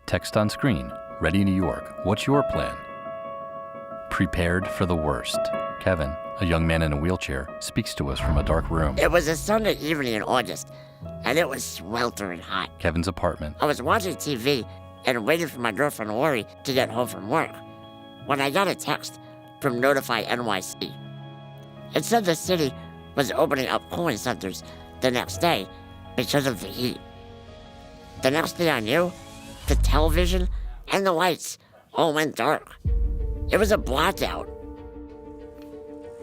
Text on screen. Ready, New York. What's your plan? Prepared for the worst. Kevin, a young man in a wheelchair, speaks to us from a dark room. It was a Sunday evening in August, and it was sweltering hot. Kevin's apartment. I was watching TV and waiting for my girlfriend Lori to get home from work when I got a text from Notify NYC. It said the city was opening up cooling centers the next day because of the heat. The next thing I knew, the television and the lights all went dark. It was a blackout.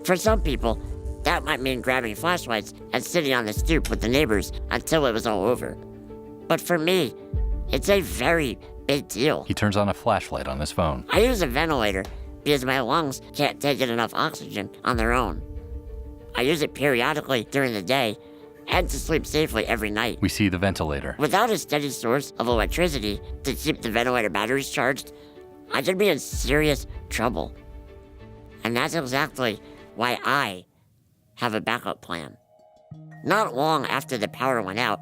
For some people, that might mean grabbing flashlights and sitting on the stoop with the neighbors until it was all over. But for me, it's a very big deal. He turns on a flashlight on his phone. I use a ventilator because my lungs can't take in enough oxygen on their own. I use it periodically during the day and to sleep safely every night. We see the ventilator. Without a steady source of electricity to keep the ventilator batteries charged, I could be in serious trouble. And that's exactly why I have a backup plan. Not long after the power went out,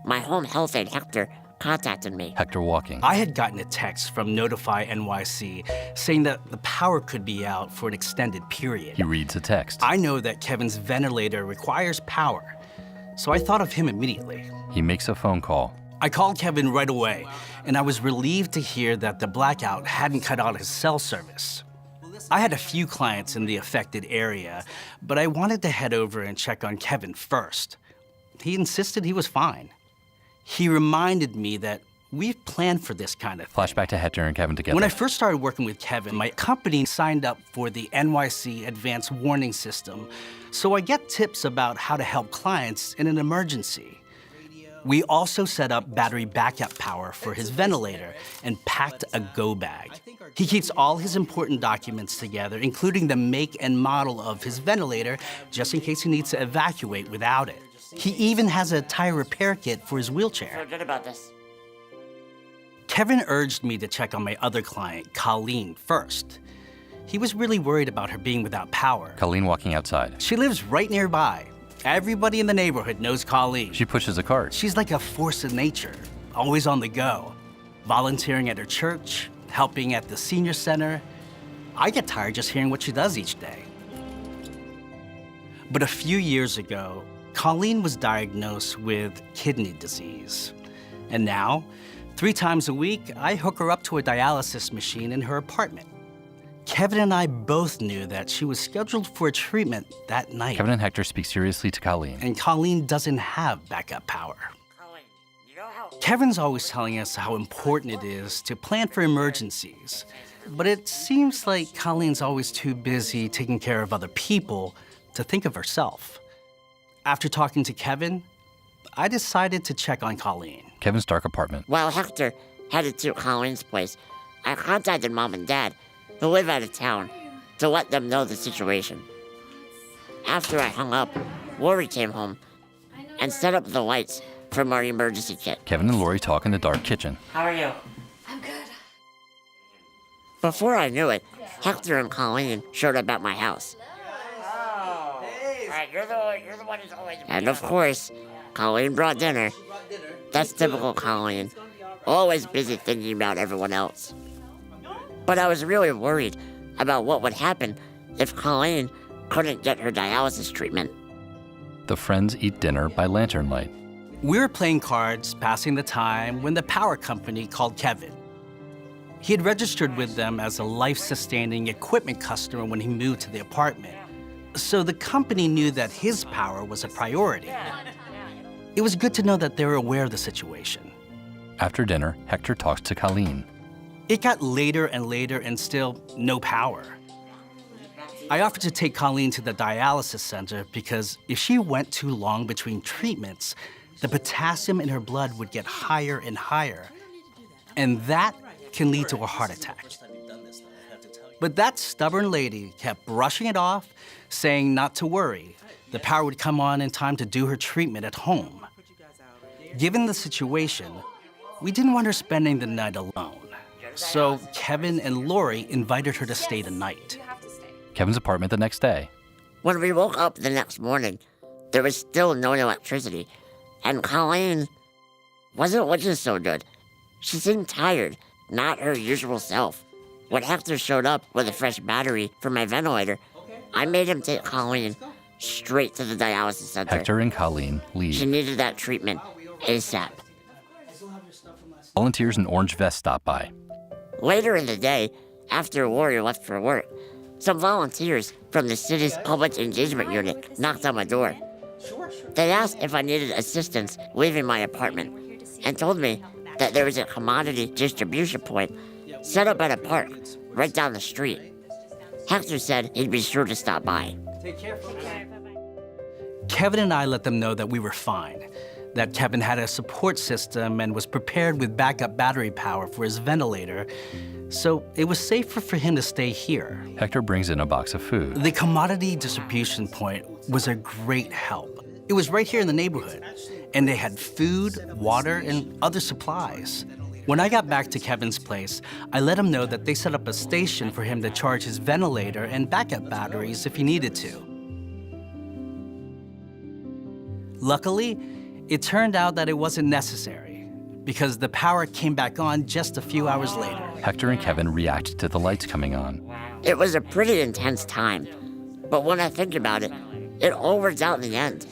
my home health aide Hector contacted me. Hector walking. I had gotten a text from Notify NYC saying that the power could be out for an extended period. He reads the text. I know that Kevin's ventilator requires power, so I thought of him immediately. He makes a phone call. I called Kevin right away, and I was relieved to hear that the blackout hadn't cut out his cell service. I had a few clients in the affected area, but I wanted to head over and check on Kevin first. He insisted he was fine. He reminded me that we've planned for this kind of thing. Flashback to Hector and Kevin together. When I first started working with Kevin, my company signed up for the NYC Advanced Warning System, so I get tips about how to help clients in an emergency. We also set up battery backup power for his ventilator and packed a go bag. He keeps all his important documents together, including the make and model of his ventilator, just in case he needs to evacuate without it. He even has a tire repair kit for his wheelchair. Feel good about this. Kevin urged me to check on my other client, Colleen, first. He was really worried about her being without power. Colleen walking outside. She lives right nearby. Everybody in the neighborhood knows Colleen. She pushes a cart. She's like a force of nature, always on the go, volunteering at her church, helping at the senior center. I get tired just hearing what she does each day. But a few years ago, Colleen was diagnosed with kidney disease. And now, 3 times a week, I hook her up to a dialysis machine in her apartment. Kevin and I both knew that she was scheduled for a treatment that night. Kevin and Hector speak seriously to Colleen. And Colleen doesn't have backup power. Colleen, you know how... Kevin's always telling us how important it is to plan for emergencies. But it seems like Colleen's always too busy taking care of other people to think of herself. After talking to Kevin, I decided to check on Colleen. Kevin's dark apartment. While Hector headed to Colleen's place, I contacted Mom and Dad, who live out of town, to let them know the situation. After I hung up, Lori came home and set up the lights from our emergency kit. Kevin and Lori talk in the dark kitchen. How are you? I'm good. Before I knew it, Hector and Colleen showed up at my house. Oh. Hey. All right, you're the one who's always... And of course, Colleen brought dinner. That's typical Colleen. Always busy thinking about everyone else. But I was really worried about what would happen if Colleen couldn't get her dialysis treatment. The friends eat dinner by lantern light. We were playing cards, passing the time, when the power company called Kevin. He had registered with them as a life-sustaining equipment customer when he moved to the apartment. So the company knew that his power was a priority. It was good to know that they were aware of the situation. After dinner, Hector talks to Colleen. It got later and later and still no power. I offered to take Colleen to the dialysis center because if she went too long between treatments, the potassium in her blood would get higher and higher. And that can lead to a heart attack. But that stubborn lady kept brushing it off, saying not to worry. The power would come on in time to do her treatment at home. Given the situation, we didn't want her spending the night alone. So Kevin and Lori invited her to stay the night. Kevin's apartment the next day. When we woke up the next morning, there was still no electricity, and Colleen wasn't looking so good. She seemed tired, not her usual self. When Hector showed up with a fresh battery for my ventilator, I made him take Colleen straight to the dialysis center. Hector and Colleen She leave. needed that treatment ASAP. Volunteers in orange vests stop by. Later in the day, after Warrior left for work, some volunteers from the city's public engagement unit knocked on my door. They asked if I needed assistance leaving my apartment and told me that there was a commodity distribution point set up at a park right down the street. Hector said he'd be sure to stop by. Kevin and I let them know that we were fine, that Kevin had a support system and was prepared with backup battery power for his ventilator, so it was safer for him to stay here. Hector brings in a box of food. The commodity distribution point was a great help. It was right here in the neighborhood, and they had food, water, and other supplies. When I got back to Kevin's place, I let him know that they set up a station for him to charge his ventilator and backup batteries if he needed to. Luckily, it turned out that it wasn't necessary, because the power came back on just a few hours later. Hector and Kevin react to the lights coming on. It was a pretty intense time, but when I think about it, it all worked out in the end.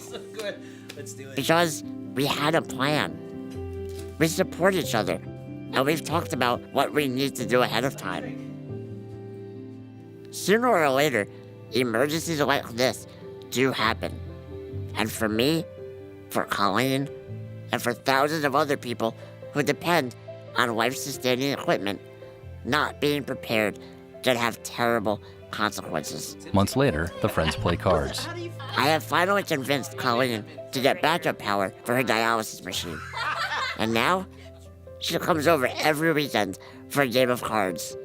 Because we had a plan. We support each other, and we've talked about what we need to do ahead of time. Sooner or later, emergencies like this do happen. And for me, for Colleen, and for thousands of other people who depend on life-sustaining equipment, not being prepared can have terrible consequences. Months later, the friends play cards. I have finally convinced Colleen to get backup power for her dialysis machine. And now, she comes over every weekend for a game of cards.